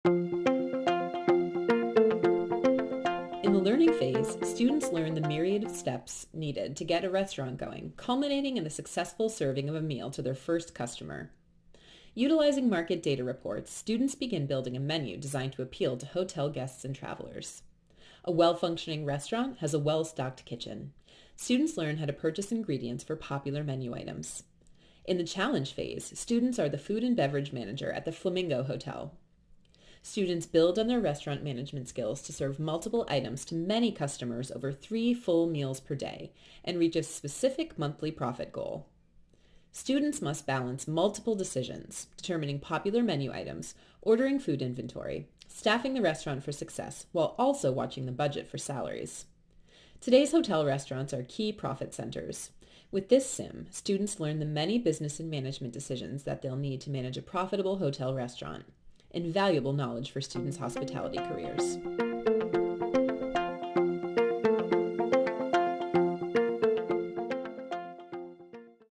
In the learning phase, students learn the myriad of steps needed to get a restaurant going, culminating in the successful serving of a meal to their first customer. Utilizing market data reports, students begin building a menu designed to appeal to hotel guests and travelers. A well-functioning restaurant has a well-stocked kitchen. Students learn how to purchase ingredients for popular menu items. In the challenge phase, students are the food and beverage manager at the Flamingo Hotel. Students build on their restaurant management skills to serve multiple items to many customers over 3 full meals per day and reach a specific monthly profit goal. Students must balance multiple decisions, determining popular menu items, ordering food inventory, staffing the restaurant for success, while also watching the budget for salaries. Today's hotel restaurants are key profit centers. With this sim, students learn the many business and management decisions that they'll need to manage a profitable hotel restaurant. Invaluable knowledge for students' hospitality careers.